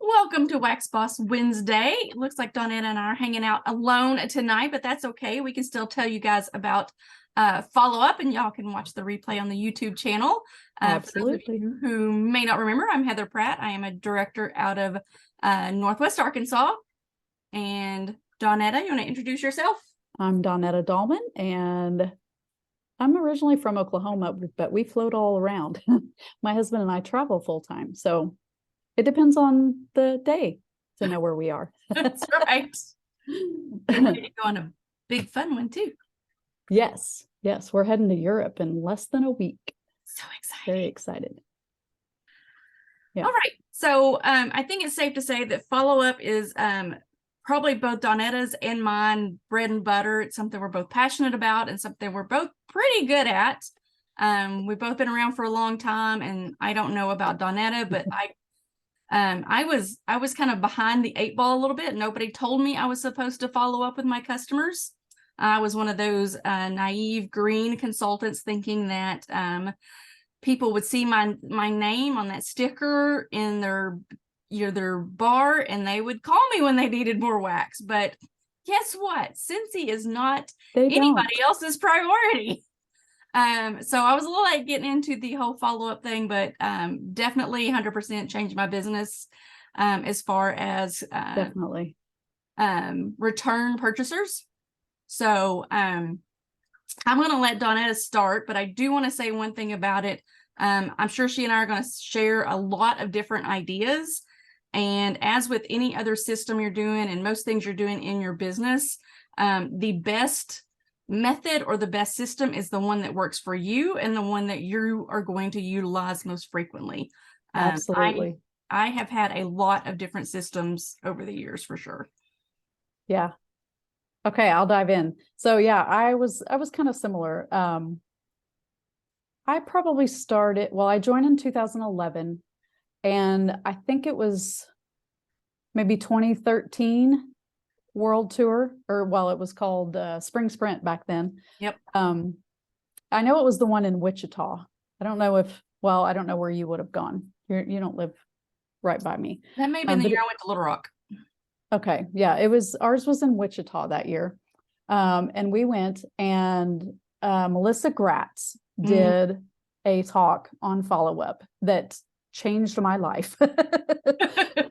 Welcome to Wax Boss Wednesday. It looks like Donetta and I are hanging out alone tonight, but that's okay. We can still tell you guys about follow-up, and y'all can watch the replay on the YouTube channel. Absolutely. For those of you who may not remember, I'm Heather Pratt. I am a director out of Northwest Arkansas. And Donetta, you want to introduce yourself? I'm Donetta Dalman, and I'm originally from Oklahoma, but we float all around. My husband and I travel full-time, so it depends on the day to know where we are. That's right. Getting ready to go on a big fun one too. Yes, we're heading to Europe in less than a week. So excited. Very excited. Yeah. All right. So I think it's safe to say that follow-up is probably both Donetta's and mine bread and butter. It's something we're both passionate about and something we're both pretty good at. We've both been around for a long time, and I don't know about Donetta, but I was kind of behind the eight ball a little bit. Nobody told me I was supposed to follow up with my customers. I was one of those naive green consultants thinking that people would see my name on that sticker in their bar and they would call me when they needed more wax. But guess what? Scentsy is not anybody else's priority. So I was a little late getting into the whole follow-up thing, but definitely 100% changed my business as far as definitely return purchasers. So I'm going to let Donetta start, but I do want to say one thing about it. I'm sure she and I are going to share a lot of different ideas. And as with any other system you're doing and most things you're doing in your business, the best method or the best system is the one that works for you and the one that you are going to utilize most frequently. Absolutely. I have had a lot of different systems over the years for sure. Yeah. Okay, I'll dive in. So yeah, I was kind of similar. I probably started, I joined in 2011, and I think it was maybe 2013 World Tour, or it was called Spring Sprint back then. Yep. I know it was the one in Wichita. I don't know where you would have gone. You don't live right by me. That may have been the year I went to Little Rock. Okay. Yeah, ours was in Wichita that year. And we went, and Melissa Gratz did a talk on follow-up that changed my life.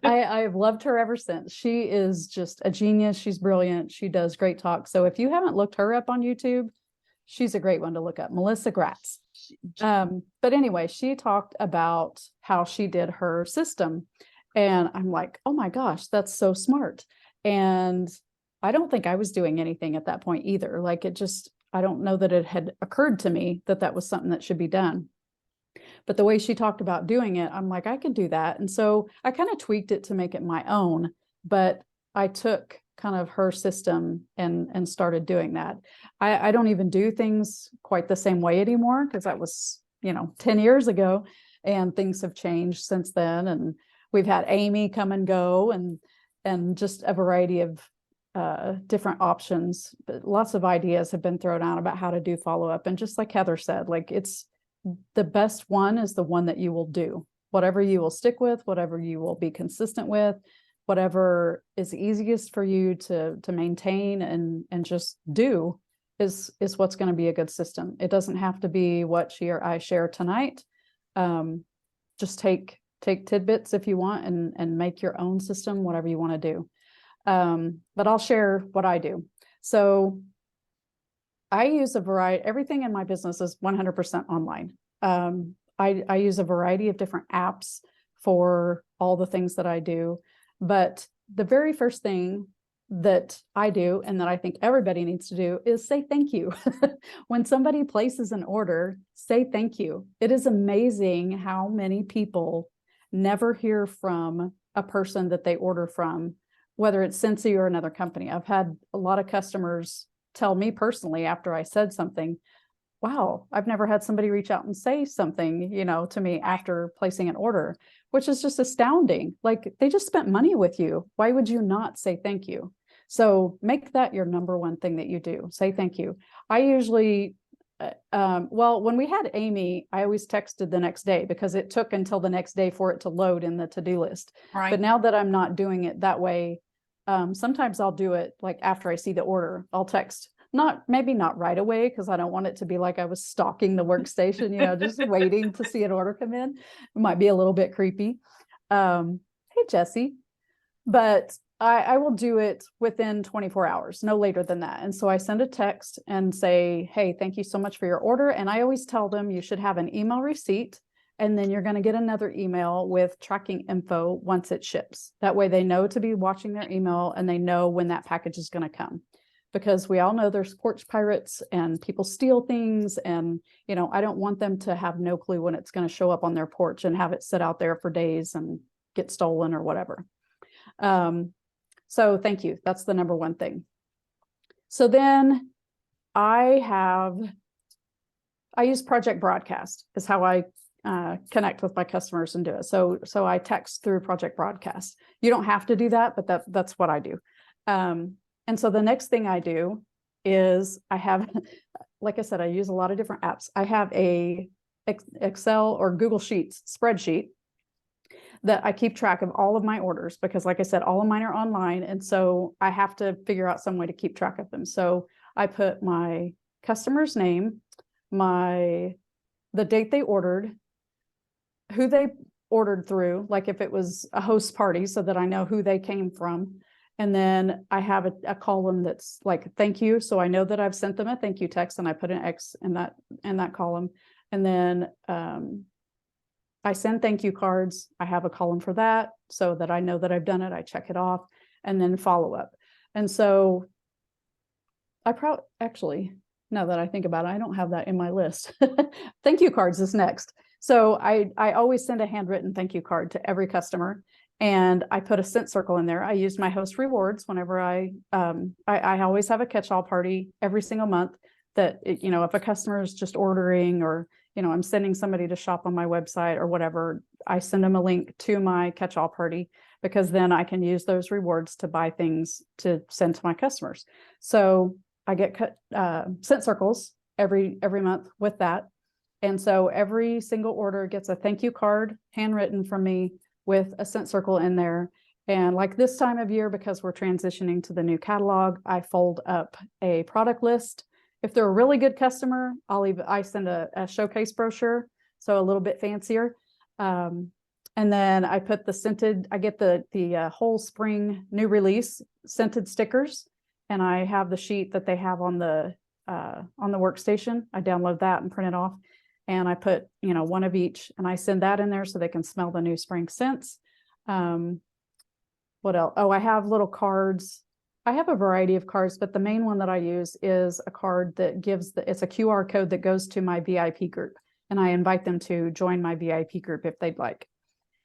I've loved her ever since. She is just a genius. She's brilliant. She does great talk. So if you haven't looked her up on YouTube, she's a great one to look up, Melissa Gratz. But anyway, she talked about how she did her system. And I'm like, oh my gosh, that's so smart. And I don't think I was doing anything at that point either. Like I don't know that it had occurred to me that that was something that should be done. But the way she talked about doing it, I'm like, I could do that. And so I kind of tweaked it to make it my own, but I took kind of her system and started doing that. I don't even do things quite the same way anymore, because that was, 10 years ago, and things have changed since then. And we've had Amy come and go, and just a variety of different options, but lots of ideas have been thrown out about how to do follow-up. And just like Heather said, like, it's the best one is the one that you will do, whatever you will stick with, whatever you will be consistent with, whatever is easiest for you to maintain and just do is what's going to be a good system. It doesn't have to be what she or I share tonight. Just take tidbits if you want, and make your own system, whatever you want to do. But I'll share what I do. So I use a variety, everything in my business is 100% online. I use a variety of different apps for all the things that I do. But the very first thing that I do, and that I think everybody needs to do, is say thank you. When somebody places an order, say thank you. It is amazing how many people never hear from a person that they order from, whether it's Scentsy or another company. I've had a lot of customers tell me personally after I said something, wow, I've never had somebody reach out and say something, to me after placing an order, which is just astounding. Like, they just spent money with you. Why would you not say thank you? So make that your number one thing that you do. Say thank you. I usually Well, when we had Amy, I always texted the next day because it took until the next day for it to load in the to-do list. Right. But now that I'm not doing it that way, sometimes I'll do it like after I see the order, I'll text, maybe not right away, because I don't want it to be like I was stalking the workstation, just waiting to see an order come in. It might be a little bit creepy. Hey, Jesse. But I will do it within 24 hours, no later than that. And so I send a text and say, hey, thank you so much for your order. And I always tell them you should have an email receipt, and then you're going to get another email with tracking info once it ships. That way they know to be watching their email and they know when that package is going to come. Because we all know there's porch pirates and people steal things. And, I don't want them to have no clue when it's going to show up on their porch and have it sit out there for days and get stolen or whatever. So thank you. That's the number one thing. So then I use Project Broadcast is how I connect with my customers and do it. So I text through Project Broadcast. You don't have to do that, but that's what I do. And so the next thing I do is I have, like I said, I use a lot of different apps. I have a Excel or Google Sheets spreadsheet that I keep track of all of my orders, because like I said, all of mine are online. And so I have to figure out some way to keep track of them. So I put my customer's name, the date they ordered, who they ordered through, like if it was a host party, so that I know who they came from. And then I have a column that's like, thank you. So I know that I've sent them a thank you text, and I put an X in that column. And then, I send thank you cards. I have a column for that so that I know that I've done it. I check it off, and then follow up. And so actually, now that I think about it, I don't have that in my list. Thank you cards is next. So I always send a handwritten thank you card to every customer, and I put a scent circle in there. I use my host rewards whenever I always have a catch-all party every single month that, if a customer is just ordering, or I'm sending somebody to shop on my website or whatever, I send them a link to my catch-all party, because then I can use those rewards to buy things to send to my customers. So I get scent circles every month with that. And so every single order gets a thank you card handwritten from me with a scent circle in there. And like this time of year, because we're transitioning to the new catalog, I fold up a product list. If they're a really good customer, I send a showcase brochure, so a little bit fancier. And then I put I get the whole spring new release scented stickers, and I have the sheet that they have on the workstation. I download that and print it off, and I put one of each, and I send that in there so they can smell the new spring scents. What else? Oh, I have little cards. I have a variety of cards, but the main one that I use is a card that it's a QR code that goes to my VIP group, and I invite them to join my VIP group if they'd like.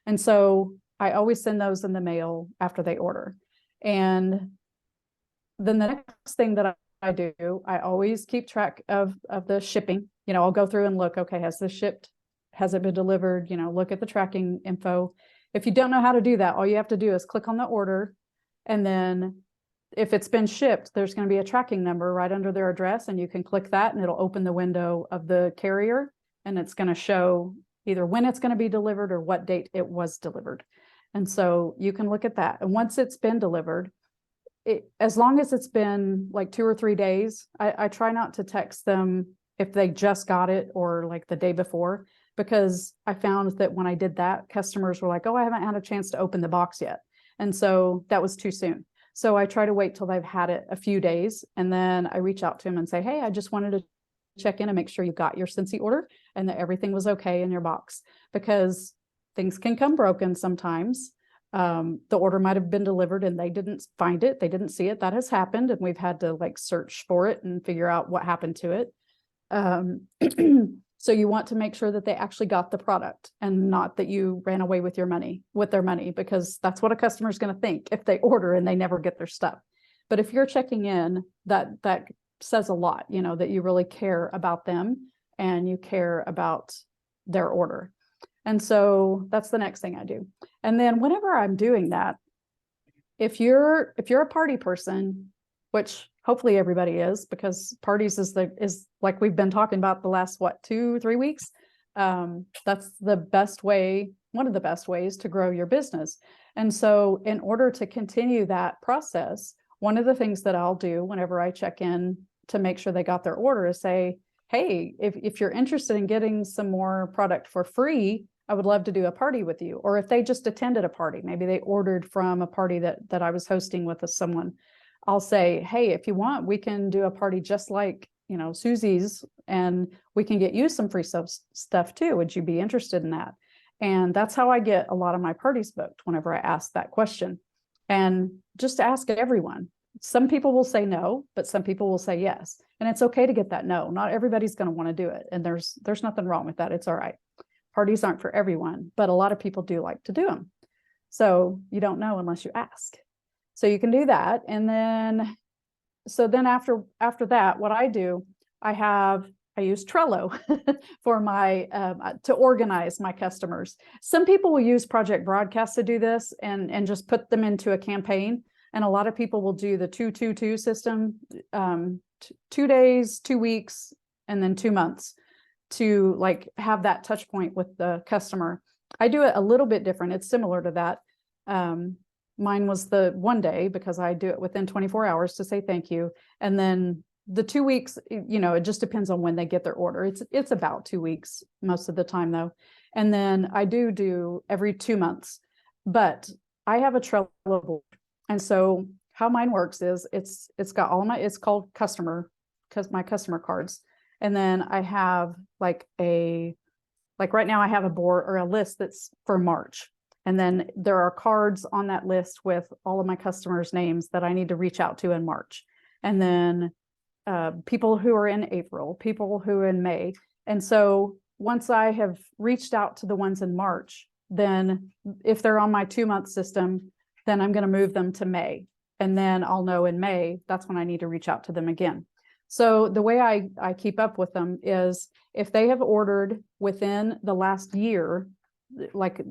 And so I always send those in the mail after they order. And then the next thing that I do, I always keep track of the shipping. I'll go through and look, okay, has this shipped? Has it been delivered? Look at the tracking info. If you don't know how to do that, all you have to do is click on the order, and then if it's been shipped, there's going to be a tracking number right under their address, and you can click that, and it'll open the window of the carrier, and it's going to show either when it's going to be delivered or what date it was delivered. And so you can look at that. And once it's been delivered, as long as it's been like 2 or 3 days, I try not to text them if they just got it or like the day before, because I found that when I did that, customers were like, oh, I haven't had a chance to open the box yet. And so that was too soon. So I try to wait till they've had it a few days, and then I reach out to them and say, hey, I just wanted to check in and make sure you got your Scentsy order and that everything was okay in your box, because things can come broken sometimes. The order might have been delivered and they didn't find it. They didn't see it. That has happened. And we've had to like search for it and figure out what happened to it. So you want to make sure that they actually got the product and not that you ran away with their money, because that's what a customer is going to think if they order and they never get their stuff. But if you're checking in, that says a lot, that you really care about them and you care about their order. And so that's the next thing I do. And then whenever I'm doing that, if you're a party person, which hopefully everybody is, because parties is like we've been talking about the last, 2-3 weeks. That's the best way, one of the best ways to grow your business. And so in order to continue that process, one of the things that I'll do whenever I check in to make sure they got their order is say, hey, if you're interested in getting some more product for free, I would love to do a party with you. Or if they just attended a party, maybe they ordered from a party that I was hosting with someone, I'll say, hey, if you want, we can do a party just like, Susie's, and we can get you some free stuff too. Would you be interested in that? And that's how I get a lot of my parties booked whenever I ask that question. And just ask everyone. Some people will say no, but some people will say yes. And it's okay to get that no. Not everybody's going to want to do it. And there's nothing wrong with that. It's all right. Parties aren't for everyone, but a lot of people do like to do them. So you don't know unless you ask. So you can do that. And then, after that, what I do, I use Trello for my, to organize my customers. Some people will use Project Broadcast to do this and just put them into a campaign. And a lot of people will do the 2-2-2 system, 2 days, 2 weeks, and then 2 months to like have that touch point with the customer. I do it a little bit different. It's similar to that. Mine was the 1 day because I do it within 24 hours to say thank you. And then the 2 weeks, it just depends on when they get their order. It's about 2 weeks most of the time though. And then I do every 2 months, but I have a Trello board. And so how mine works is it's got it's called my customer cards. And then I have like right now I have a board or a list that's for March. And then there are cards on that list with all of my customers' names that I need to reach out to in March. And then people who are in April, people who are in May. And so once I have reached out to the ones in March, then if they're on my 2-month system, then I'm going to move them to May. And then I'll know in May, that's when I need to reach out to them again. So the way I keep up with them is if they have ordered within the last year, like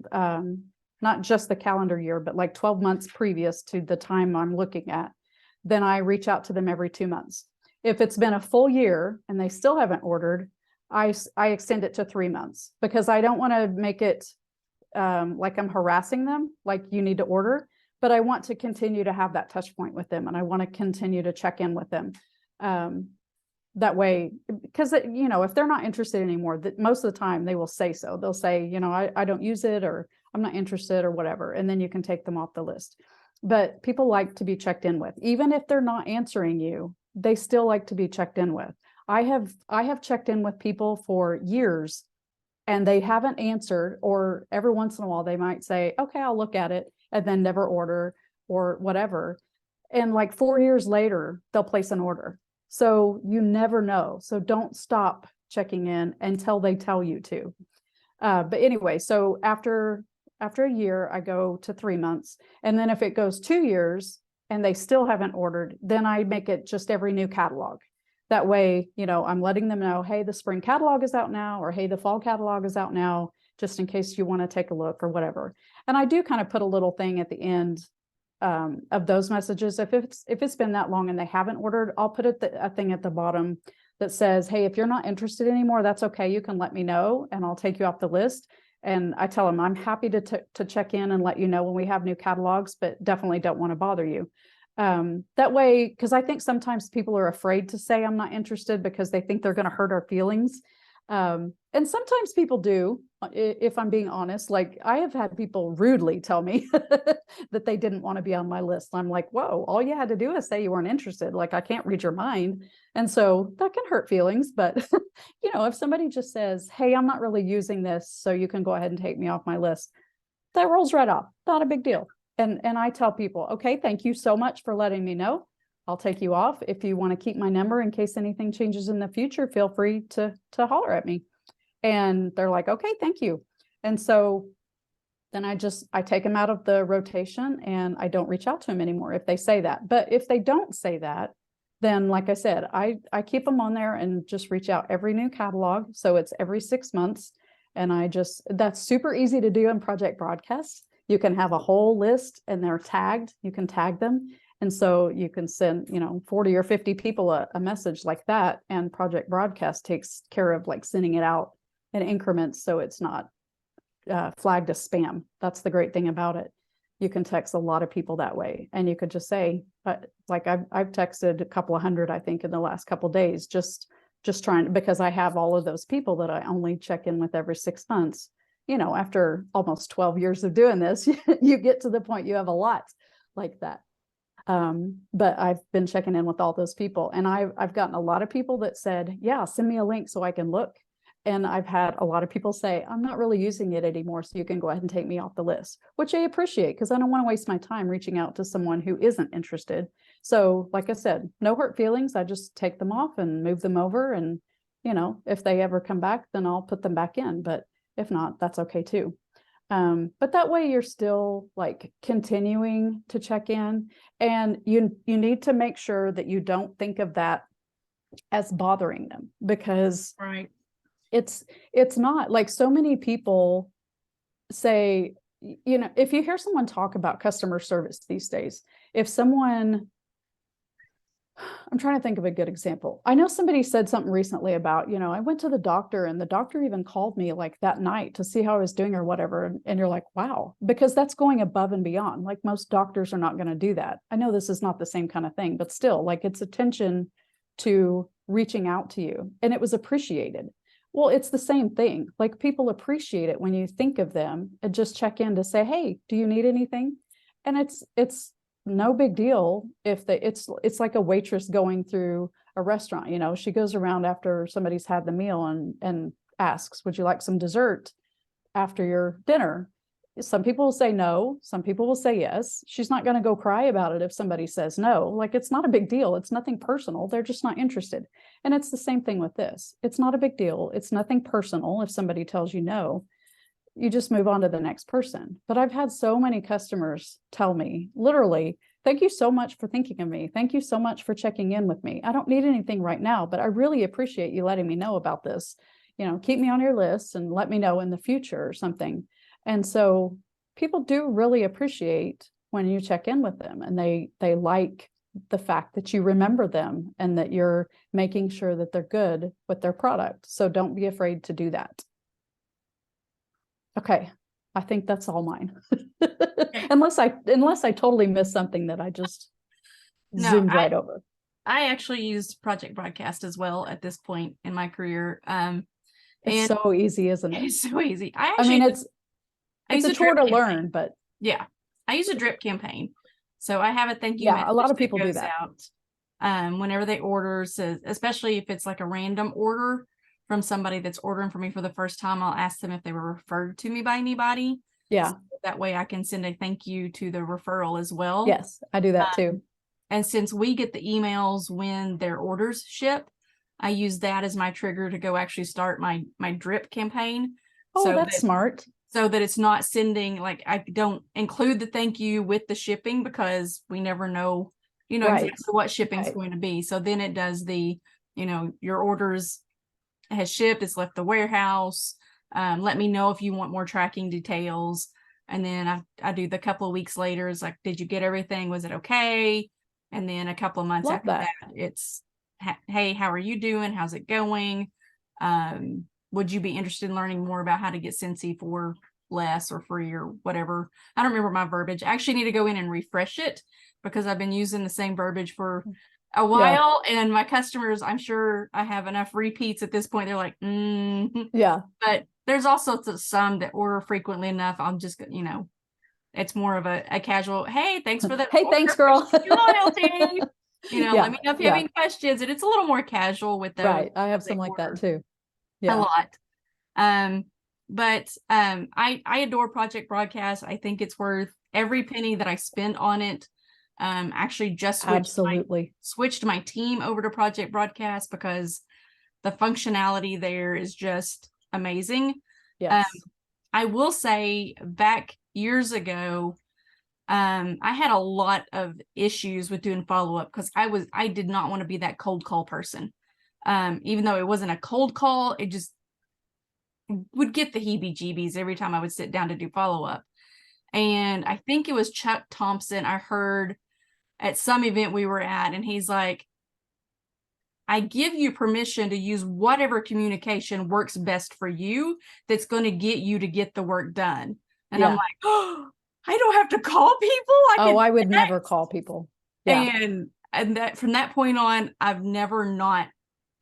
not just the calendar year, but like 12 months previous to the time I'm looking at, then I reach out to them every 2 months. If it's been a full year and they still haven't ordered, I extend it to 3 months because I don't want to make it like I'm harassing them, like you need to order, but I want to continue to have that touch point with them and I want to continue to check in with them. That way, because if they're not interested anymore, that most of the time they will say so. They'll say, I don't use it, or I'm not interested, or whatever, and then you can take them off the list. But people like to be checked in with, even if they're not answering you, they still like to be checked in with. I have checked in with people for years and they haven't answered, or every once in a while they might say, okay, I'll look at it, and then never order or whatever. And like 4 years later, they'll place an order. So you never know. So don't stop checking in until they tell you to. But anyway, so after a year, I go to 3 months. And then if it goes 2 years and they still haven't ordered, then I make it just every new catalog. That way, I'm letting them know, hey, the spring catalog is out now, or hey, the fall catalog is out now, just in case you want to take a look or whatever. And I do kind of put a little thing at the end of those messages. If it's been that long and they haven't ordered, I'll put a thing at the bottom that says, hey, if you're not interested anymore, that's okay. You can let me know and I'll take you off the list. And I tell them I'm happy to check in and let you know when we have new catalogs, but definitely don't want to bother you. That way, because I think sometimes people are afraid to say I'm not interested because they think they're going to hurt our feelings. And sometimes people do, if I'm being honest. Like I have had people rudely tell me that they didn't want to be on my list. I'm like, whoa, all you had to do is say you weren't interested. Like I can't read your mind. And so that can hurt feelings. But, if somebody just says, hey, I'm not really using this, so you can go ahead and take me off my list, that rolls right off. Not a big deal. And I tell people, okay, thank you so much for letting me know. I'll take you off. If you want to keep my number in case anything changes in the future, feel free to holler at me. And they're like, okay, thank you. And so then I take them out of the rotation and I don't reach out to them anymore if they say that. But if they don't say that, then like I said, I keep them on there and just reach out every new catalog. So it's every 6 months. And that's super easy to do in Project Broadcast. You can have a whole list and they're tagged. You can tag them. And so you can send, 40 or 50 people a message like that, and Project Broadcast takes care of like sending it out in increments so it's not flagged as spam. That's the great thing about it. You can text a lot of people that way, and you could just say, like I've texted a couple of hundred, I think, in the last couple of days, just trying, because I have all of those people that I only check in with every 6 months. After almost 12 years of doing this, you get to the point you have a lot like that. But I've been checking in with all those people, and I've gotten a lot of people that said, yeah, send me a link so I can look. And I've had a lot of people say, I'm not really using it anymore, so you can go ahead and take me off the list, which I appreciate, because I don't want to waste my time reaching out to someone who isn't interested. So like I said, no hurt feelings. I just take them off and move them over. And, if they ever come back, then I'll put them back in. But if not, that's okay too. But that way you're still like continuing to check in, and you need to make sure that you don't think of that as bothering them, because Right. it's not. Like, so many people say, if you hear someone talk about customer service these days, if someone, I'm trying to think of a good example. I know somebody said something recently about, I went to the doctor, and the doctor even called me like that night to see how I was doing or whatever. And you're like, wow, because that's going above and beyond. Like, most doctors are not going to do that. I know this is not the same kind of thing, but still, like, it's attention to reaching out to you, and it was appreciated. Well, it's the same thing. Like, people appreciate it when you think of them and just check in to say, hey, do you need anything? And it's no big deal if it's like a waitress going through a restaurant. She goes around after somebody's had the meal and asks, would you like some dessert after your dinner? Some people will say no, some people will say yes. She's not going to go cry about it if somebody says no. Like, it's not a big deal. It's nothing personal. They're just not interested. And it's the same thing with this. It's not a big deal. It's nothing personal if somebody tells you no. You just move on to the next person. But I've had so many customers tell me, literally, thank you so much for thinking of me. Thank you so much for checking in with me. I don't need anything right now, but I really appreciate you letting me know about this. Keep me on your list and let me know in the future or something. And so people do really appreciate when you check in with them, and they like the fact that you remember them and that you're making sure that they're good with their product. So don't be afraid to do that. Okay, I think that's all mine. Unless I totally missed something that I just zoomed right over. I actually used Project Broadcast as well at this point in my career. It's so easy, isn't it? It's so easy. It's a chore to learn, but yeah, I use a drip campaign. So I have a thank you. Yeah, a lot of people do that. Out, whenever they order, so especially if it's like a random order from somebody that's ordering for me for the first time, I'll ask them if they were referred to me by anybody. Yeah. So that way I can send a thank you to the referral as well. Yes, I do that too. And since we get the emails when their orders ship, I use that as my trigger to go actually start my drip campaign. Oh, so that's smart. So that it's not sending, like, I don't include the thank you with the shipping, because we never know, Right. exactly what shipping's going to be. So then it does the, your orders has shipped, it's left the warehouse. Let me know if you want more tracking details. And then I do the couple of weeks later, it's like, did you get everything? Was it okay? And then a couple of months after that, it's, hey, how are you doing? How's it going? Would you be interested in learning more about how to get Scentsy for less or free or whatever? I don't remember my verbiage. I actually need to go in and refresh it, because I've been using the same verbiage for a while. Yeah. And my customers, I'm sure I have enough repeats at this point. They're like, yeah. But there's also some that order frequently enough. I'm just, it's more of a casual, hey, thanks for the hey, thanks, girl. Loyalty. Let me know if you have any questions. And it's a little more casual with those. Right. I have some like that too. Yeah. A lot. But I adore Project Broadcast. I think it's worth every penny that I spend on it. Actually just switched my team over to Project Broadcast because the functionality there is just amazing. Yes. I will say, back years ago, I had a lot of issues with doing follow-up, because I did not want to be that cold call person. Even though it wasn't a cold call, it just would get the heebie-jeebies every time I would sit down to do follow-up. And I think it was Chuck Thompson. I heard at some event we were at, and he's like, I give you permission to use whatever communication works best for you that's going to get you to get the work done. And I'm like, oh, I don't have to call people. I would never call people. Yeah. And that from that point on, I've never not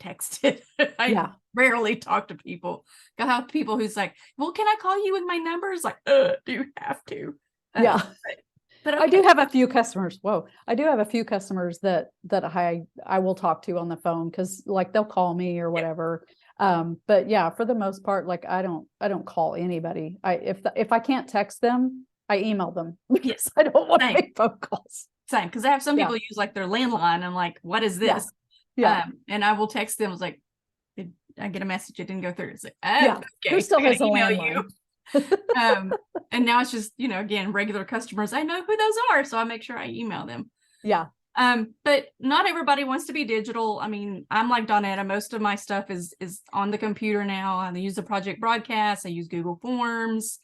texted. I rarely talk to people. I have people who's like, well, can I call you with my numbers? Like, do you have to? Yeah. But okay. I do have a few customers. I do have a few customers that I will talk to on the phone, because like they'll call me or whatever. But yeah, for the most part, like I don't call anybody. If I can't text them, I email them. Yes, I don't want to make phone calls. Same, because I have some people use like their landline. I'm like, what is this? Yeah. And I will text them. I was like, did I get a message? It didn't go through. It's like, okay, who still has a email landline? You. And now it's just, again, regular customers. I know who those are, so I make sure I email them. Yeah. But not everybody wants to be digital. I mean, I'm like Donetta. Most of my stuff is on the computer now. I use the Project Broadcast. I use Google Forms,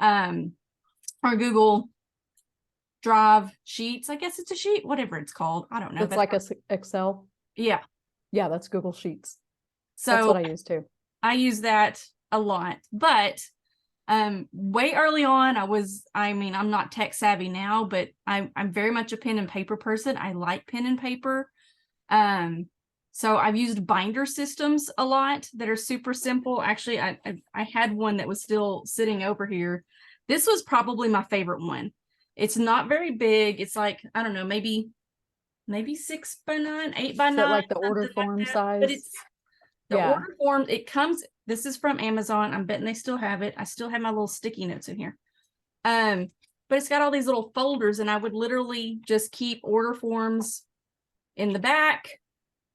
or Google Drive Sheets. I guess it's a sheet, whatever it's called. I don't know. It's like a Excel. Yeah. Yeah, that's Google Sheets. So that's what I use too. I use that a lot, but way early on, I'm not tech savvy now, but I'm very much a pen and paper person. I like pen and paper. So I've used binder systems a lot that are super simple. Actually, I had one that was still sitting over here. This was probably my favorite one. It's not very big. It's like, I don't know, maybe 6x9, 8x9. Like the order form size. But it's the order form. It comes. This is from Amazon. I'm betting they still have it. I still have my little sticky notes in here. But it's got all these little folders, and I would literally just keep order forms in the back,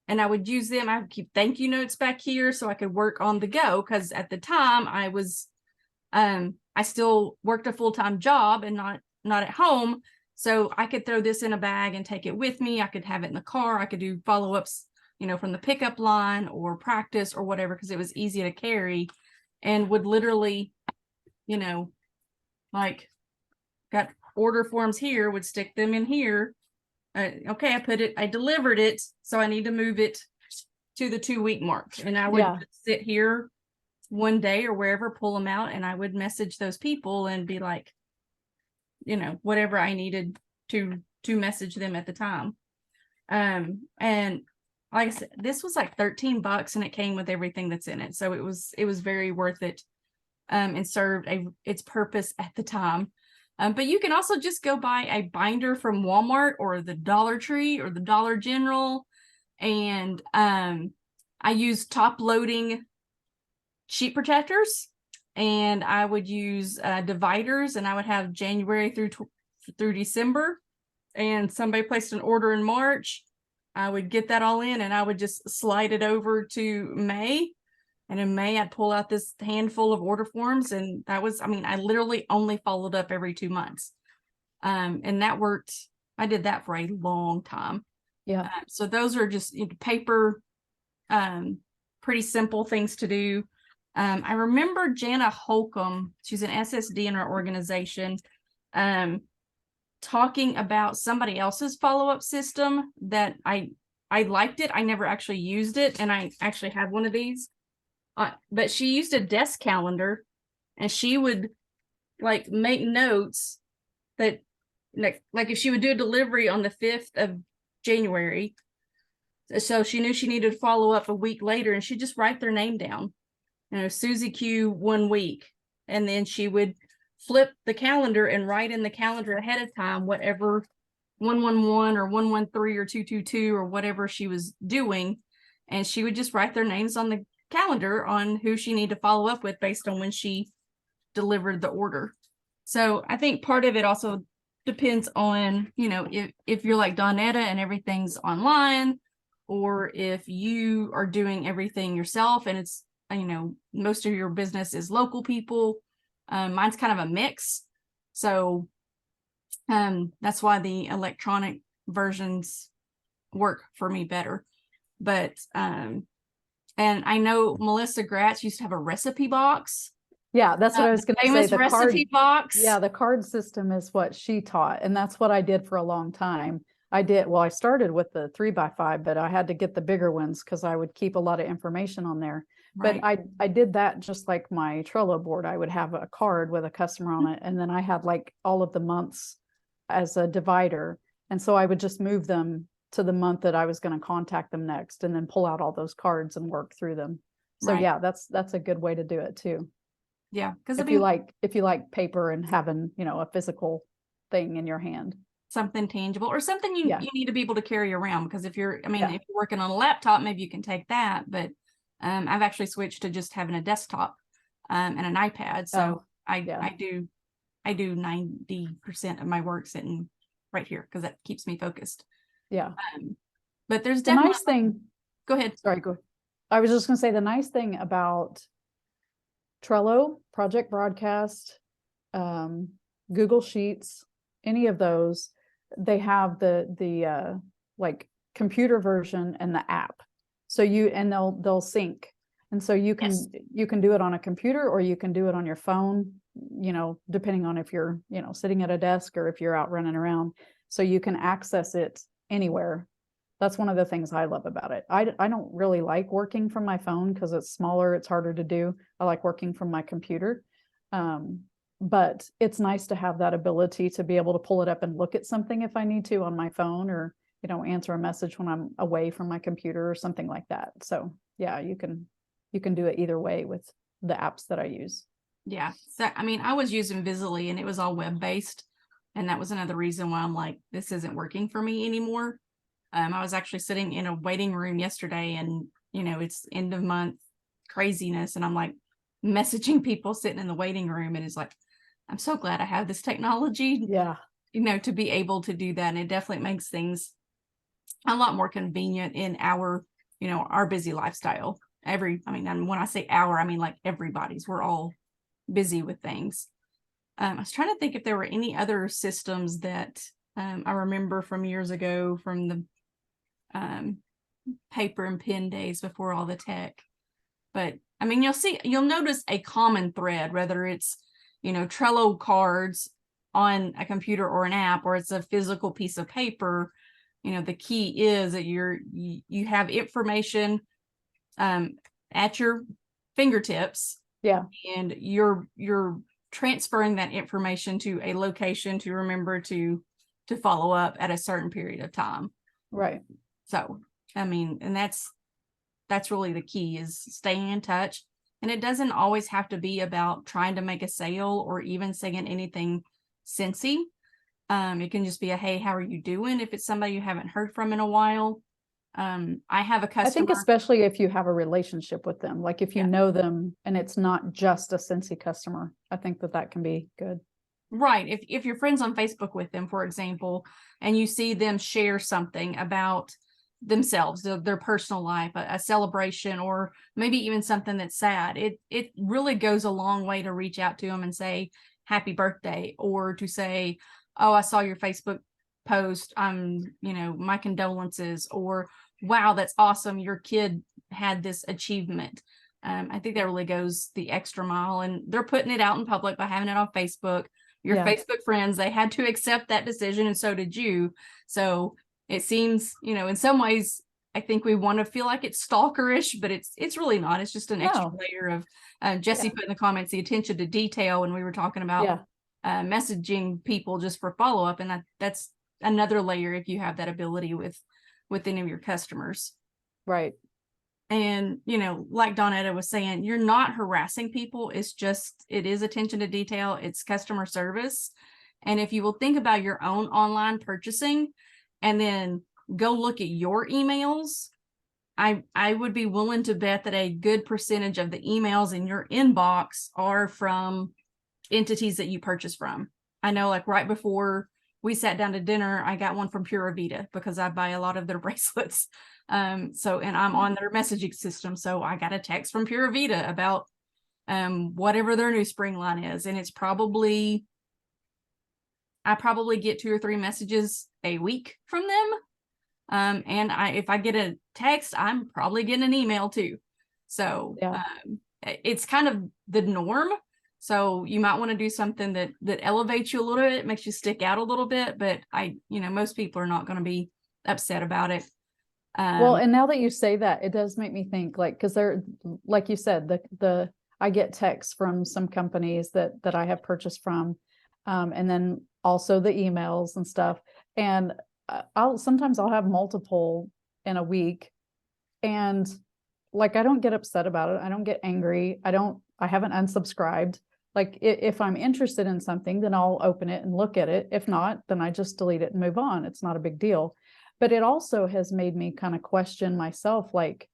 and I would use them. I would keep thank you notes back here so I could work on the go, because at the time I still worked a full-time job and not at home. So I could throw this in a bag and take it with me. I could have it in the car. I could do follow-ups, from the pickup line or practice or whatever, because it was easy to carry, and would literally, like got order forms here, would stick them in here. Okay, I delivered it. So I need to move it to the 2-week mark. And I would sit here one day or wherever, pull them out, and I would message those people and be like, whatever I needed to message them at the time. And like I said, this was like $13, and it came with everything that's in it. So it was very worth it, and served its purpose at the time. But you can also just go buy a binder from Walmart or the Dollar Tree or the Dollar General. And I use top loading sheet protectors, and I would use dividers, and I would have January through December. And somebody placed an order in March, I would get that all in, and I would just slide it over to May. And in May, I'd pull out this handful of order forms. And that was, I literally only followed up every 2 months. And that worked. I did that for a long time. Yeah. So those are just paper, pretty simple things to do. I remember Jana Holcomb, she's an SSD in our organization, talking about somebody else's follow-up system that I liked it. I never actually used it, and I actually have one of these. But she used a desk calendar, and she would like make notes that like if she would do a delivery on the 5th of January, so she knew she needed to follow up a week later, and she'd just write their name down. Susie Q 1 week, and then she would flip the calendar and write in the calendar ahead of time whatever 111 or 113 or 222 or whatever she was doing, and she would just write their names on the calendar on who she needed to follow up with based on when she delivered the order. So I think part of it also depends on, if you're like Donetta and everything's online, or if you are doing everything yourself and it's, most of your business is local people. Mine's kind of a mix. So that's why the electronic versions work for me better. But and I know Melissa Gratz used to have a recipe box. Yeah, that's what I was going to say. The recipe box. Yeah, the card system is what she taught, and that's what I did for a long time. I did. Well, I started with the 3x5, but I had to get the bigger ones because I would keep a lot of information on there. But Right. I did that just like my Trello board. I would have a card with a customer on it, and then I had like all of the months as a divider. And so I would just move them to the month that I was going to contact them next, and then pull out all those cards and work through them. So Right. yeah, that's a good way to do it too. Yeah. Because I If mean, you like paper and having, a physical thing in your hand. something tangible or something you, Yeah. you need to be able to carry around, because if you're, I mean, Yeah. if you're working on a laptop, maybe you can take that, but I've actually switched to just having a desktop and an iPad. So Oh, yeah. I do 90% of my work sitting right here because that keeps me focused. Yeah. But there's The definitely, nice thing, go ahead. sorry, go. I was just going to say the nice thing about Trello, Project Broadcast, Google Sheets, any of those, they have the like computer version and the app. So they'll sync. And so you Yes. can do it on a computer or you can do it on your phone, depending on if you're, sitting at a desk or if you're out running around. So you can access it anywhere. That's one of the things I love about it. I don't really like working from my phone because it's smaller, it's harder to do. I like working from my computer. But it's nice to have that ability to be able to pull it up and look at something if I need to on my phone, or, answer a message when I'm away from my computer or something like that. So yeah, you can do it either way with the apps that I use. Yeah. So, I mean, I was using Visibly and it was all web-based. And that was another reason why I'm like, this isn't working for me anymore. I was actually sitting in a waiting room yesterday and, it's end of month craziness. And I'm like messaging people sitting in the waiting room. And it's like, I'm so glad I have this technology, Yeah. to be able to do that. And it definitely makes things a lot more convenient in our, our busy lifestyle. And when I say our, I mean like everybody's, we're all busy with things. I was trying to think if there were any other systems that I remember from years ago from the paper and pen days before all the tech. But I mean, you'll notice a common thread, whether it's, Trello cards on a computer or an app, or it's a physical piece of paper. The key is that you have information at your fingertips. Yeah. And you're transferring that information to a location to remember to follow up at a certain period of time. Right. So, I mean, and that's really the key, is staying in touch. And it doesn't always have to be about trying to make a sale or even saying anything Scentsy. It can just be a, hey, how are you doing? If it's somebody you haven't heard from in a while. I have a customer. I think especially if you have a relationship with them, like if you know them and it's not just a Scentsy customer, I think that can be good. Right. If you're friends on Facebook with them, for example, and you see them share something about themselves, their personal life, a celebration, or maybe even something that's sad, it really goes a long way to reach out to them and say happy birthday, or to say, oh, I saw your Facebook post, my condolences, or wow, that's awesome, your kid had this achievement. I think that really goes the extra mile, and they're putting it out in public by having it on Facebook. Your Facebook friends, they had to accept that decision, and so did you. So it seems, in some ways, I think we want to feel like it's stalkerish, but it's really not. It's just an extra layer of Jesse put in the comments the attention to detail when we were talking about messaging people just for follow-up, and that's another layer if you have that ability with any of your customers. Right. And, like Donetta was saying, you're not harassing people. It is attention to detail. It's customer service. And if you will think about your own online purchasing and then go look at your emails, I would be willing to bet that a good percentage of the emails in your inbox are from entities that you purchase from. I know, like right before we sat down to dinner, I got one from Pura Vida because I buy a lot of their bracelets. And I'm on their messaging system. So I got a text from Pura Vida about whatever their new spring line is. And I probably get 2 or 3 messages a week from them. And if I get a text, I'm probably getting an email too. So it's kind of the norm. So you might want to do something that elevates you a little bit, makes you stick out a little bit, but most people are not going to be upset about it. Well, and now that you say that, it does make me think, like, because they're, like you said, I get texts from some companies that I have purchased from, and then also the emails and stuff. And sometimes I'll have multiple in a week, and like, I don't get upset about it. I don't get angry. I haven't unsubscribed. Like, if I'm interested in something, then I'll open it and look at it. If not, then I just delete it and move on. It's not a big deal. But it also has made me kind of question myself. Like,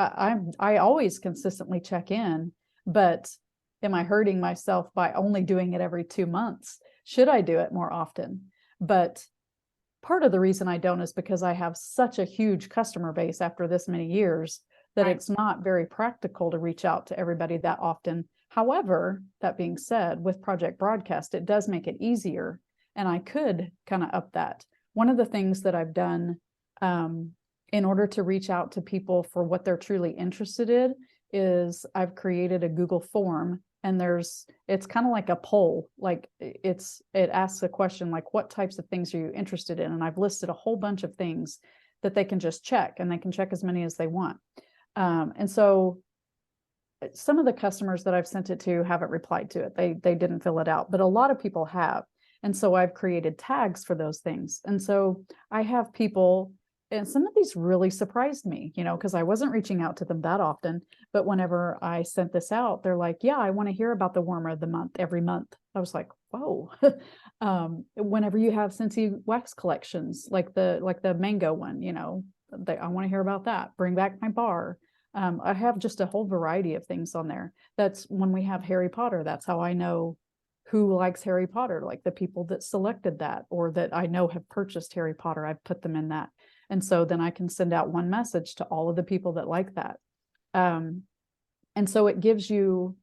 I always consistently check in, but am I hurting myself by only doing it every 2 months? Should I do it more often? But part of the reason I don't is because I have such a huge customer base after this many years that Right. it's not very practical to reach out to everybody that often. However, that being said, with Project Broadcast, it does make it easier, and I could kind of up that. One of the things that I've done in order to reach out to people for what they're truly interested in is I've created a Google form, and it's kind of like a poll. Like, it asks a question like, what types of things are you interested in? And I've listed a whole bunch of things that they can just check, and they can check as many as they want. And so some of the customers that I've sent it to haven't replied to it. They didn't fill it out, but a lot of people have. And so I've created tags for those things. And so I have people, and some of these really surprised me, because I wasn't reaching out to them that often. But whenever I sent this out, they're like, yeah, I want to hear about the warmer of the month every month. I was like, whoa. Whenever you have Scentsy wax collections, like the mango one, I want to hear about that. Bring back my bar. I have just a whole variety of things on there. That's when we have Harry Potter. That's how I know who likes Harry Potter, like the people that selected that, or that I know have purchased Harry Potter. I've put them in that. And so then I can send out one message to all of the people that like that. And so it gives you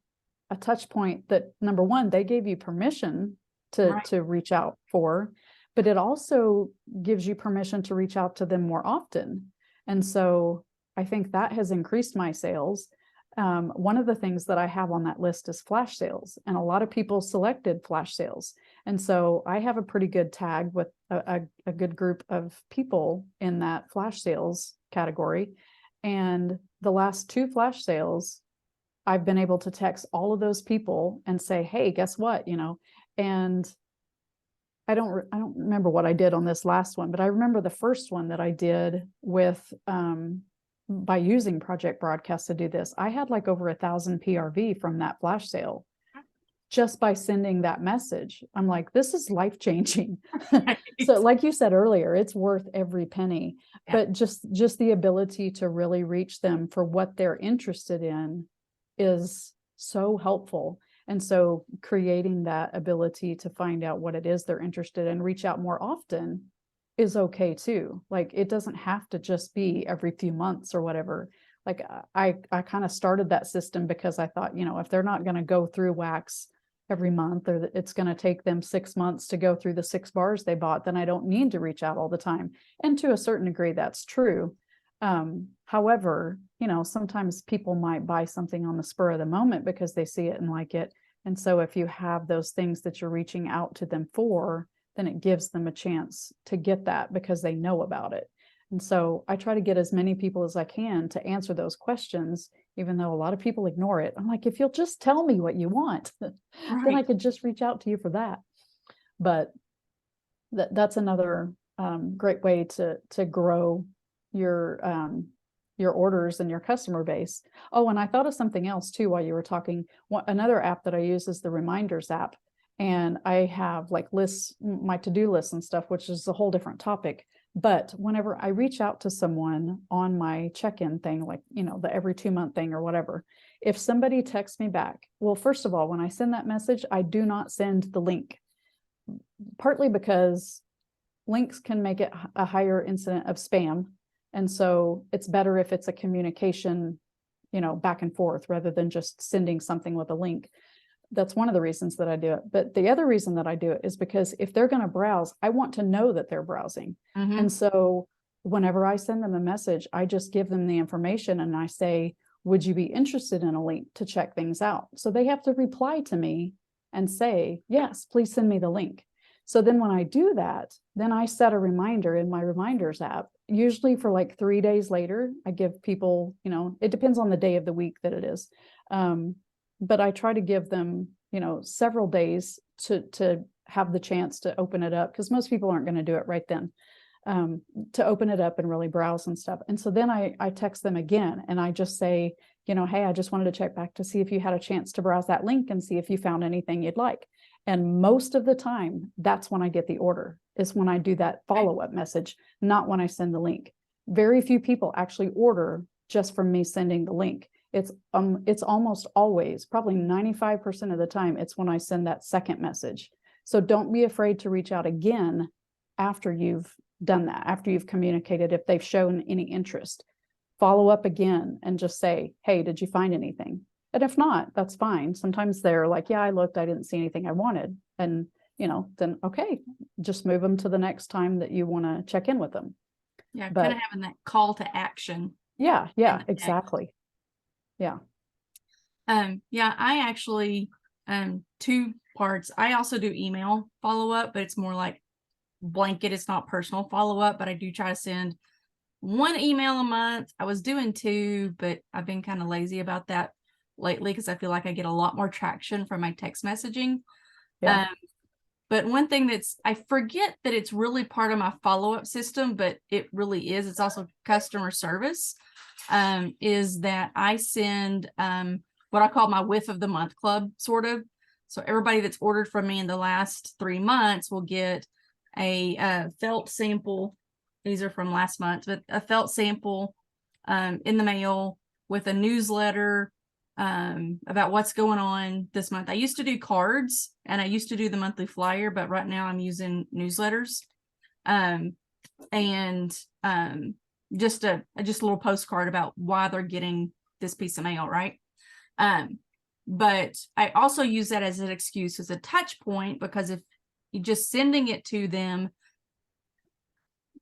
a touch point that, number one, they gave you permission to reach out for, but it also gives you permission to reach out to them more often. And so I think that has increased my sales. One of the things that I have on that list is flash sales, and a lot of people selected flash sales. And so I have a pretty good tag with a good group of people in that flash sales category. And the last 2 flash sales, I've been able to text all of those people and say, hey, guess what? And I don't remember what I did on this last one, but I remember the first one that I did with, by using Project Broadcast to do this. I had like over 1,000 PRV from that flash sale just by sending that message. I'm like, this is life-changing. So like you said earlier, it's worth every penny. Yeah. But just the ability to really reach them for what they're interested in is so helpful. And so creating that ability to find out what it is they're interested in, reach out more often, is okay too. Like, it doesn't have to just be every few months or whatever. Like, I kind of started that system because I thought, if they're not going to go through wax every month, or it's going to take them 6 months to go through the 6 bars they bought, then I don't need to reach out all the time. And to a certain degree, that's true. However, sometimes people might buy something on the spur of the moment because they see it and like it. And so if you have those things that you're reaching out to them for, then it gives them a chance to get that because they know about it. And so I try to get as many people as I can to answer those questions, even though a lot of people ignore it. I'm like, if you'll just tell me what you want, then I could just reach out to you for that. But that's another great way to grow your orders and your customer base. Oh, and I thought of something else too while you were talking. Another app that I use is the Reminders app. And I have like lists, my to-do lists and stuff, which is a whole different topic. But whenever I reach out to someone on my check-in thing, like, the every 2 month thing or whatever, if somebody texts me back, well, first of all, when I send that message, I do not send the link, partly because links can make it a higher incident of spam. And so it's better if it's a communication, back and forth rather than just sending something with a link. That's one of the reasons that I do it. But the other reason that I do it is because if they're going to browse, I want to know that they're browsing. Mm-hmm. And so whenever I send them a message, I just give them the information and I say, would you be interested in a link to check things out? So they have to reply to me and say, yes, please send me the link. So then when I do that, then I set a reminder in my reminders app, usually for like 3 days later. I give people, it depends on the day of the week that it is. But I try to give them, several days to have the chance to open it up, because most people aren't going to do it right then, to open it up and really browse and stuff. And so then I text them again and I just say, hey, I just wanted to check back to see if you had a chance to browse that link and see if you found anything you'd like. And most of the time, that's when I get the order, is when I do that follow-up message, not when I send the link. Very few people actually order just from me sending the link. It's almost always, probably 95% of the time, it's when I send that second message. So don't be afraid to reach out again after you've done that, after you've communicated, if they've shown any interest. Follow up again and just say, hey, did you find anything? And if not, that's fine. Sometimes they're like, yeah, I looked, I didn't see anything I wanted. And, then, okay, just move them to the next time that you want to check in with them. Yeah. Kind of having that call to action. Yeah, exactly. Yeah. Yeah, I actually, 2 parts. I also do email follow-up, but it's more like blanket. It's not personal follow-up, but I do try to send 1 email a month. I was doing 2, but I've been kind of lazy about that lately because I feel like I get a lot more traction from my text messaging. Yeah. But one thing I forget that it's really part of my follow-up system, but it really is. It's also customer service, is that I send what I call my whiff of the month club, sort of. So everybody that's ordered from me in the last 3 months will get a felt sample. These are from last month, but a felt sample in the mail with a newsletter about what's going on this month. I used to do cards and I used to do the monthly flyer, but right now I'm using newsletters, and just a little postcard about why they're getting this piece of mail, right? But I also use that as an excuse, as a touch point, because if you're just sending it to them,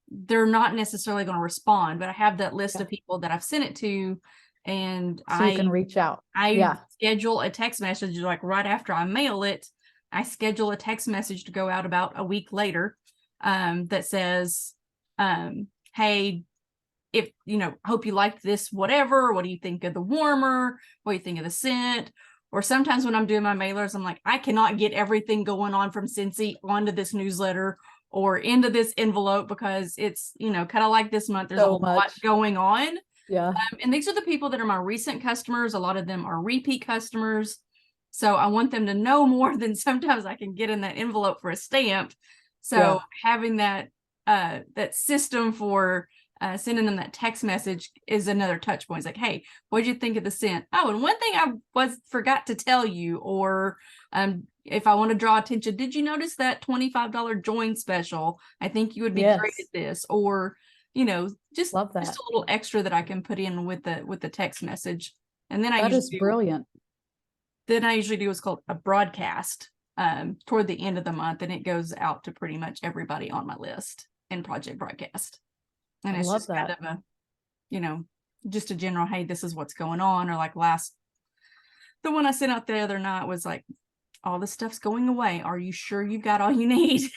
they're not necessarily going to respond. But I have that list of people that I've sent it to, and so you can reach out. I schedule a text message, like right after I mail it. I schedule a text message to go out about a week later, that says, hey, if hope you liked this, whatever, what do you think of the warmer, what do you think of the scent? Or sometimes when I'm doing my mailers, I'm like, I cannot get everything going on from Scentsy onto this newsletter or into this envelope, because it's kind of like this month there's a lot going on. Yeah. And these are the people that are my recent customers. A lot of them are repeat customers, so I want them to know more than sometimes I can get in that envelope for a stamp. So having that system for sending them that text message is another touch point. It's like, hey, what did you think of the scent? Oh, and one thing I forgot to tell you, or if I want to draw attention, did you notice that $25 join special? I think you would be great at this. Or just love that. Just a little extra that I can put in with the text message. And then that is brilliant. Then I usually do what's called a broadcast toward the end of the month, and it goes out to pretty much everybody on my list in Project Broadcast. And it's just kind of a, just a general, hey, this is what's going on. Or like the one I sent out the other night was like, all this stuff's going away. Are you sure you got all you need?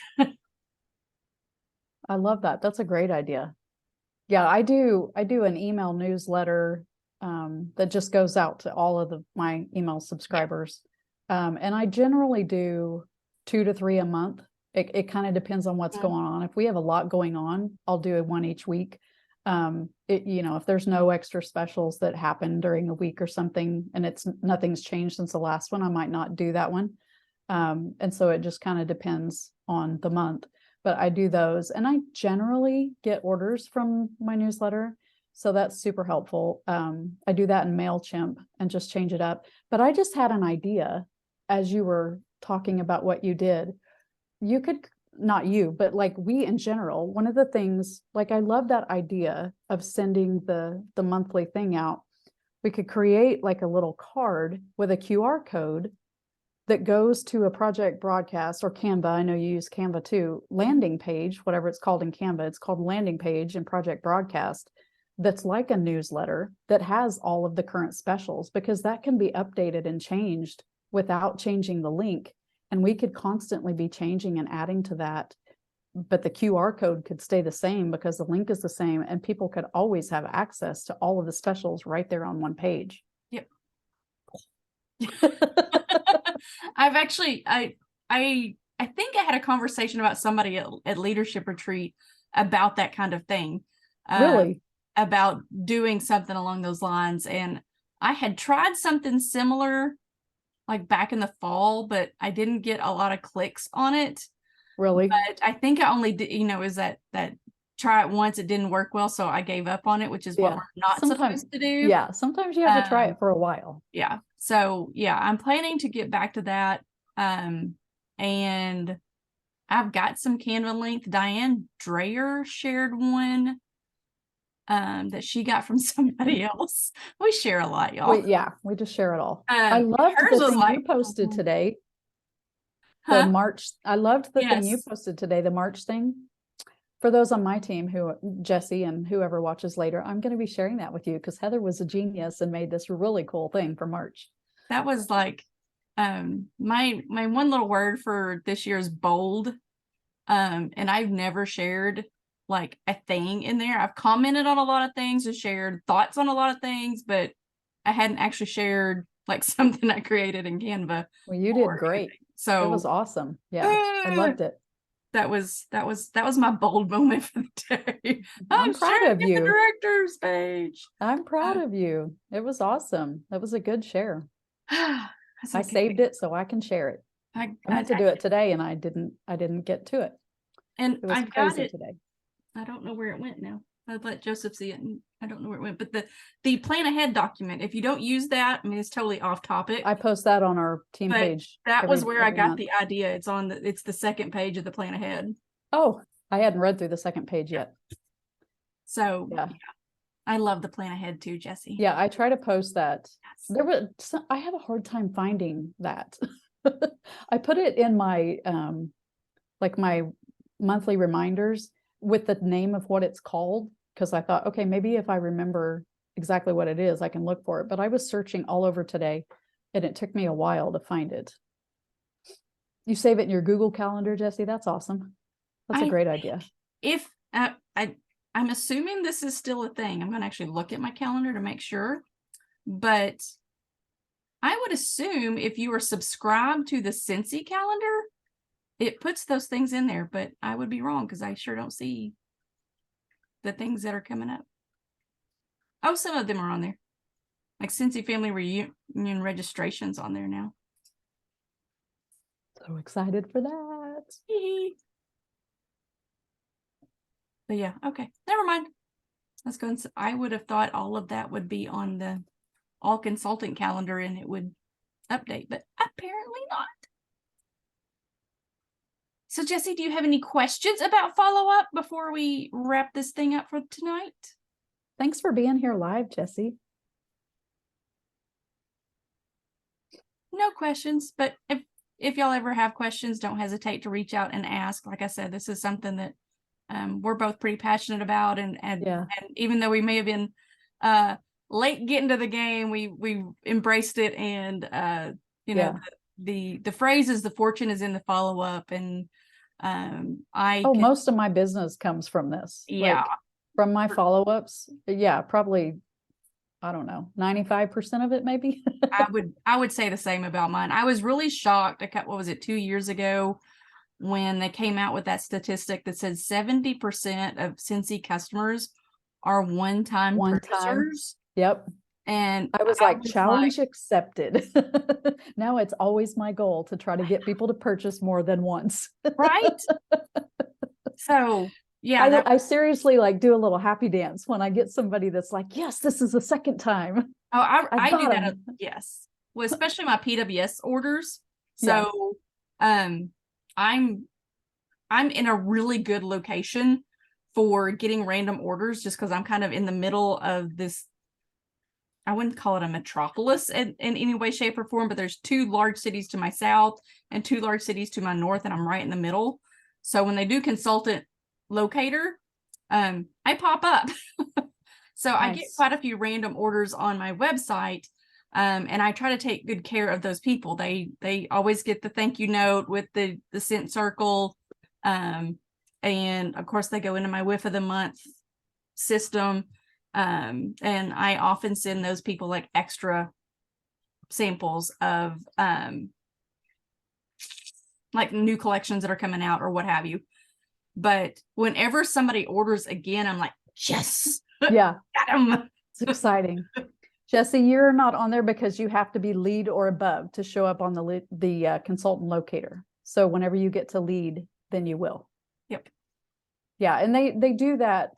I love that. That's a great idea. Yeah, I do an email newsletter that just goes out to all of my email subscribers. And I generally do 2 to 3 a month. It kind of depends on what's going on. If we have a lot going on, I'll do one each week. If there's no extra specials that happen during a week or something, and nothing's changed since the last one, I might not do that one. And so it just kind of depends on the month. But I do those, and I generally get orders from my newsletter. So that's super helpful. I do that in MailChimp and just change it up. But I just had an idea as you were talking about what you did. You could, not you, but like we in general, one of the things, like I love that idea of sending the monthly thing out. We could create like a little card with a QR code that goes to a Project Broadcast or Canva. I know you use Canva too, landing page, whatever it's called in Canva. It's called landing page in Project Broadcast. that's like a newsletter that has all of the current specials, because that can be updated and changed without changing the link. And we could constantly be changing and adding to that. But the QR code could stay the same because the link is the same, and people could always have access to all of the specials right there on one page. Yep. I've actually, I think I had a conversation about somebody at Leadership Retreat about that kind of thing. Really? About doing something along those lines. And I had tried something similar like back in the fall, but I didn't get a lot of clicks on it. Really? But I think I only did, is that try it once, it didn't work well, so I gave up on it, which is what we're not supposed to do. Yeah, sometimes you have to try it for a while. Yeah. So yeah, I'm planning to get back to that. And I've got some Canva links. Diane Dreyer shared one that she got from somebody else. We share a lot, y'all. We just share it all. I loved the thing you posted today. The March, I loved the thing you posted today, the March thing. For those on my team, Jesse and whoever watches later, I'm going to be sharing that with you because Heather was a genius and made this really cool thing for March. That was like my one little word for this year is bold. And I've never shared like a thing in there. I've commented on a lot of things and shared thoughts on a lot of things, but I hadn't actually shared like something I created in Canva. Well, you did great. Anything. So it was awesome. Yeah, I loved it. That was my bold moment for the day. I'm proud of you. The director's page. I'm proud of you. It was awesome. That was a good share. I saved it so I can share it. I meant to do it today and I didn't get to it. And it was crazy today. I don't know where it went now. I'd let Joseph see it and I don't know where it went. But the plan ahead document, if you don't use that, I mean, it's totally off topic. I post that on our team page. That was where I got the idea. It's the second page of the plan ahead. Oh, I hadn't read through the second page yet. So yeah. I love the plan ahead too, Jesse. Yeah, I try to post that. Yes. I have a hard time finding that. I put it in my like my monthly reminders with the name of what it's called, because I thought, okay, maybe if I remember exactly what it is, I can look for it. But I was searching all over today and it took me a while to find it. You save it in your Google Calendar, Jesse? That's awesome. That's a great idea. If I'm assuming this is still a thing. I'm going to actually look at my calendar to make sure. But I would assume if you are subscribed to the Scentsy calendar, it puts those things in there, but I would be wrong because I sure don't see the things that are coming up. Oh, some of them are on there. Like Scentsy Family Reunion registrations on there now. So excited for that. But yeah, okay. Never mind. Let's go. I would have thought all of that would be on the all consultant calendar and it would update, but apparently not. So Jesse, do you have any questions about follow-up before we wrap this thing up for tonight? Thanks for being here live, Jesse. No questions, but if y'all ever have questions, don't hesitate to reach out and ask. Like I said, this is something that we're both pretty passionate about, and even though we may have been late getting to the game, we embraced it, and the phrase is the fortune is in the follow-up, and most of my business comes from this. Yeah. From my follow-ups. Yeah, probably, I don't know, 95% of it maybe. I would say the same about mine. I was really shocked. What was it, 2 years ago, when they came out with that statistic that said 70% of Scentsy customers are one-time purchasers. Yep. And I was like, challenge accepted. Now it's always my goal to try to get people to purchase more than once. Right. So yeah, I seriously like do a little happy dance when I get somebody that's like, yes, this is the second time. Oh, I do that. Yes. Well, especially my PWS orders. So I'm in a really good location for getting random orders just because I'm kind of in the middle of this. I wouldn't call it a metropolis in any way, shape, or form, but there's 2 large cities to my south and 2 large cities to my north, and I'm right in the middle. So when they do consultant locator, I pop up. So I get Nice. quite a few random orders on my website. And I try to take good care of those people. They always get the thank you note with the scent circle. And of course they go into my whiff of the month system. And I often send those people like extra samples of like new collections that are coming out or what have you. But whenever somebody orders again, I'm like, yes, Yeah, got 'em. it's exciting. Jesse, you're not on there because you have to be lead or above to show up on the consultant locator. So whenever you get to lead, then you will. Yep. Yeah, and they do that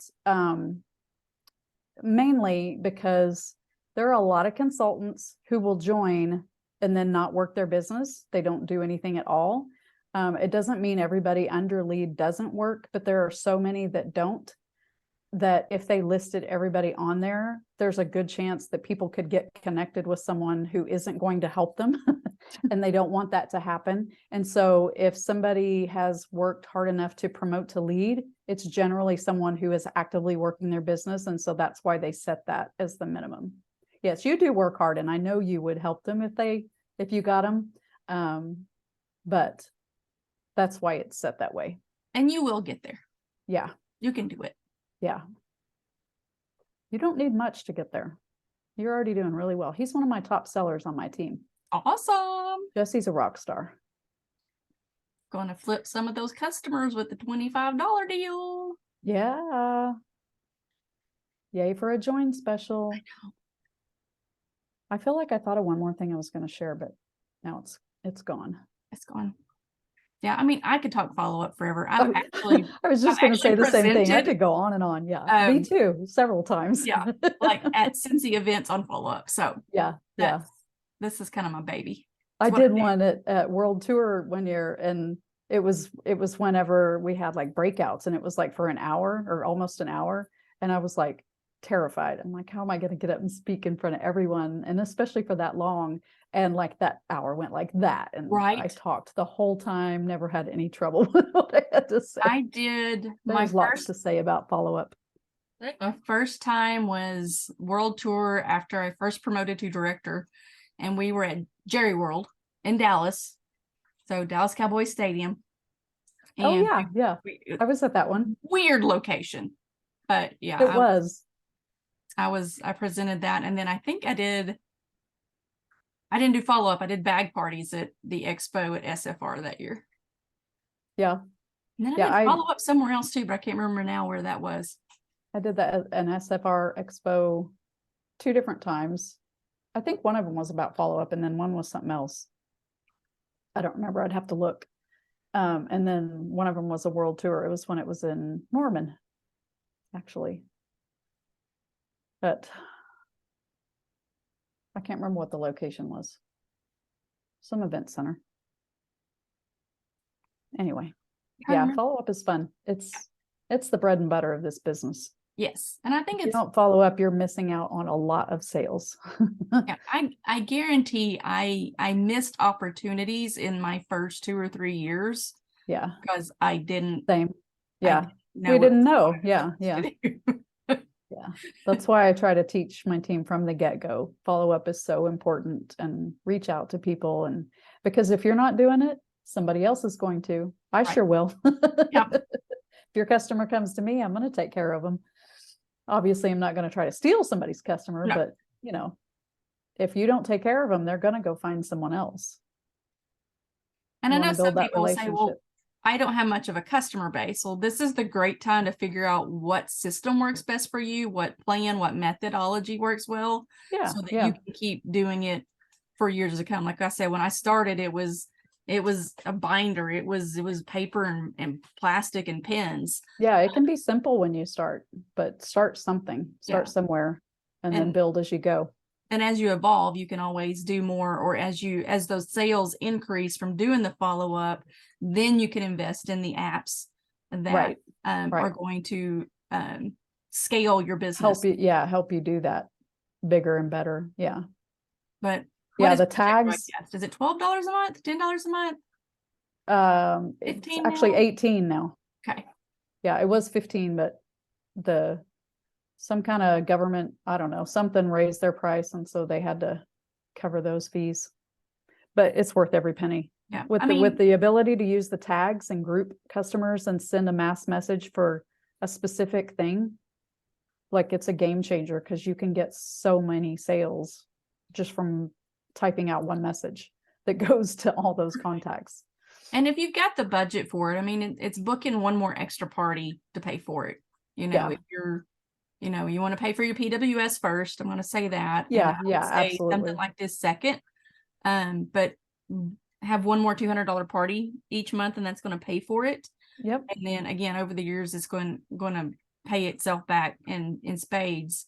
mainly because there are a lot of consultants who will join and then not work their business. They don't do anything at all. It doesn't mean everybody under lead doesn't work, but there are so many that don't, that if they listed everybody on there, there's a good chance that people could get connected with someone who isn't going to help them. And they don't want that to happen. And so if somebody has worked hard enough to promote to lead, it's generally someone who is actively working their business. And so that's why they set that as the minimum. Yes, you do work hard, and I know you would help them if you got them. But that's why it's set that way. And you will get there. Yeah. You can do it. Yeah. You don't need much to get there. You're already doing really well. He's one of my top sellers on my team. Awesome. Jesse's a rock star. Going to flip some of those customers with the $25 deal. Yeah. Yay for a join special. I know. I feel like I thought of one more thing I was going to share, but now it's gone. It's gone. Yeah, I mean, I could talk follow-up forever. I was just going to say the same thing. I could go on and on. Yeah, me too, several times. Yeah, like at Scentsy events on follow-up. So yeah. This is kind of my baby. I did one at World Tour one year, and it was whenever we had like breakouts, and it was like for an hour or almost an hour, and I was like terrified. I'm like, how am I going to get up and speak in front of everyone, and especially for that long? And like that hour went like that, and I talked the whole time, never had any trouble with what I had to say. I did. There's lots to say about follow-up. My first time was World Tour after I first promoted to director, and we were at Jerry World in Dallas, so Dallas Cowboys Stadium. And oh yeah, I was at that one. Weird location, but yeah, it was. I presented that, and then I think I didn't do follow-up. I did bag parties at the expo at SFR that year. Yeah. And then I did follow-up somewhere else too, but I can't remember now where that was. I did that at an SFR expo 2 different times. I think one of them was about follow-up, and then one was something else. I don't remember. I'd have to look. And then one of them was a world tour. It was when it was in Norman, actually. But I can't remember what the location was. Some event center. Anyway, yeah, follow-up is fun. It's the bread and butter of this business. Yes, and I think if you don't follow up, you're missing out on a lot of sales. Yeah, I guarantee I missed opportunities in my first 2 or 3 years. Yeah, because I didn't. Same. Yeah, we didn't know. Yeah. Yeah, that's why I try to teach my team from the get-go. Follow-up is so important, and reach out to people, and because if you're not doing it, somebody else is going to. I sure will. Yep. If your customer comes to me, I'm going to take care of them. Obviously, I'm not going to try to steal somebody's customer, but if you don't take care of them, they're going to go find someone else. And I know some people say, well, I don't have much of a customer base. Well, this is the great time to figure out what system works best for you, what plan, what methodology works well, so that you can keep doing it for years to come. Like I said, when I started, it was a binder. It was paper and plastic and pens. Yeah, it can be simple when you start, but start something, somewhere, and then build as you go. And as you evolve, you can always do more, or as those sales increase from doing the follow-up, then you can invest in the apps that are going to scale your business. Help you do that bigger and better. Yeah. But the tags. Is it $12 a month? $10 a month? It's actually 18 now. Okay. Yeah, it was 15, but the some kind of government, I don't know, something raised their price, and so they had to cover those fees. But it's worth every penny. Yeah. With the ability to use the tags and group customers and send a mass message for a specific thing, like it's a game changer, because you can get so many sales just from typing out one message that goes to all those contacts. And if you've got the budget for it, I mean, it's booking one more extra party to pay for it. You know, if you're, you know, you want to pay for your PWS first, I'm going to say that. Yeah, and I would say absolutely. something like this second. But have one more $200 party each month, and that's going to pay for it. Yep. And then again, over the years, it's going to pay itself back in spades.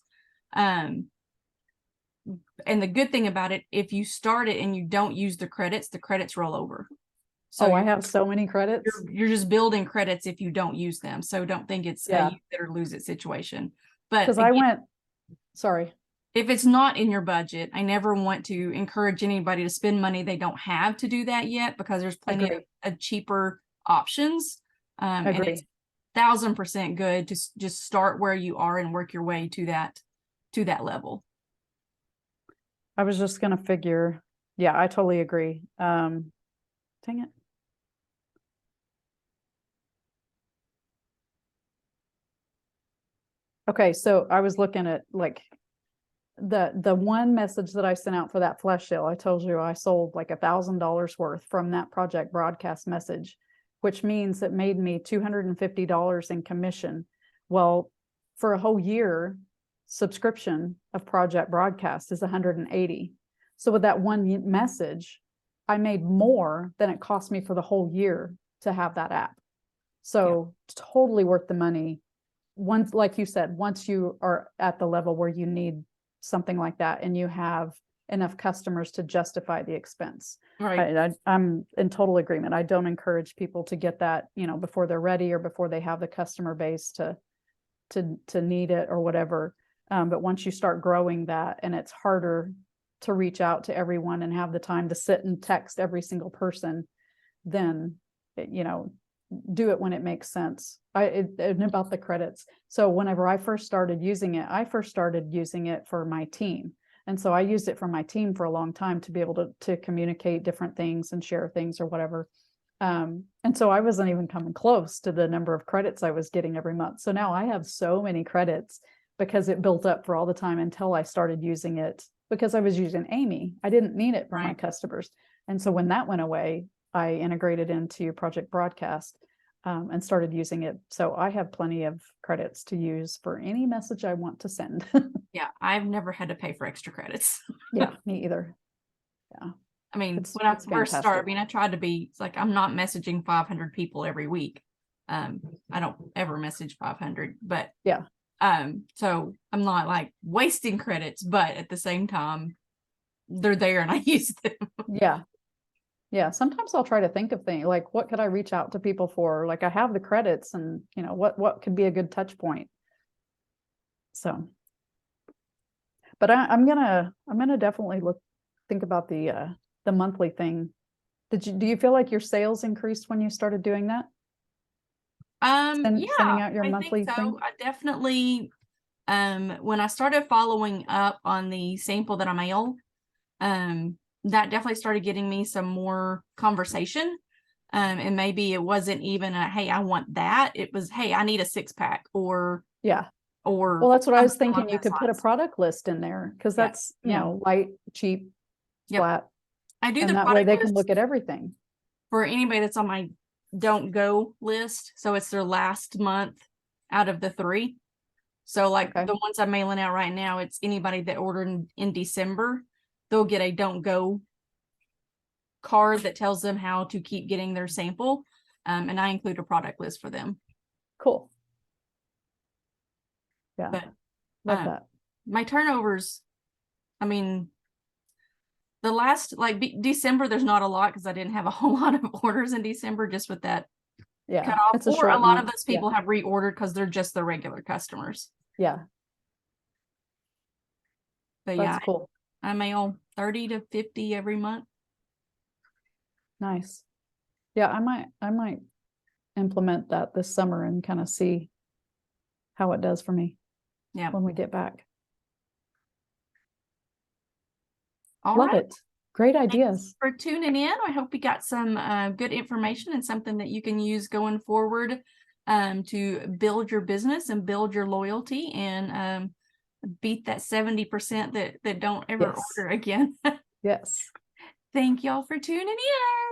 And the good thing about it, if you start it and you don't use the credits roll over. So I have so many credits. You're just building credits if you don't use them. So don't think it's a use it or lose it situation. But because I went, sorry. If it's not in your budget, I never want to encourage anybody to spend money they don't have to do that yet, because there's plenty of cheaper options. And it's 1000% good to just start where you are and work your way to that level. I was just going to figure. Yeah, I totally agree. Dang it. Okay, so I was looking at like the one message that I sent out for that flash sale. I told you I sold like $1,000 worth from that project broadcast message, which means it made me $250 in commission. Well, for a whole year, subscription of project broadcast is $180. So with that one message, I made more than it cost me for the whole year to have that app. So totally worth the money. Once, like you said, once you are at the level where you need something like that and you have enough customers to justify the expense. Right. I'm in total agreement. I don't encourage people to get that, you know, before they're ready or before they have the customer base to need it or whatever. But once you start growing that, and it's harder to reach out to everyone and have the time to sit and text every single person, then, you know, do it when it makes sense. And about the credits. So whenever I first started using it for my team. And so I used it for my team for a long time to be able to communicate different things and share things or whatever. And so I wasn't even coming close to the number of credits I was getting every month. So now I have so many credits because it built up for all the time until I started using it, because I was using Amy. I didn't need it for my customers. And so when that went away, I integrated into Project Broadcast and started using it. So I have plenty of credits to use for any message I want to send. Yeah, I've never had to pay for extra credits. Yeah, me either. Yeah. I mean, when I first started, I mean, I tried to be like, I'm not messaging 500 people every week. I don't ever message 500, but yeah. So I'm not like wasting credits, but at the same time, they're there and I use them. Yeah. Yeah. Sometimes I'll try to think of things like, what could I reach out to people for? Like, I have the credits, and you know, what could be a good touch point. So, but I'm gonna definitely think about the monthly thing. Do you feel like your sales increased when you started doing that? Sending out your monthly thing? I definitely, when I started following up on the sample that I mail, that definitely started getting me some more conversation. And maybe it wasn't even hey, I want that. It was, hey, I need a 6-pack or well, that's what I was thinking. You could put a product list in there, because that's, you know, light, cheap, flat. I do and the that way they can look at everything. For anybody that's on my don't go list. So it's their last month out of the 3. So like the ones I'm mailing out right now, it's anybody that ordered in December, they'll get a don't go card that tells them how to keep getting their sample. And I include a product list for them. Cool. Yeah. But love that. My turnovers, I mean, the last December, there's not a lot because I didn't have a whole lot of orders in December, just with that cutoff. It's a or a lot of those people have reordered because they're just the regular customers. Yeah. But that's cool. I mail 30 to 50 every month. Nice. Yeah, I might implement that this summer and kind of see how it does for me. Yeah. when we get back. All Love right. it. Great ideas. For tuning in. I hope you got some good information and something that you can use going forward to build your business and build your loyalty and beat that 70% that don't ever Yes. order again. Yes. Thank y'all for tuning in.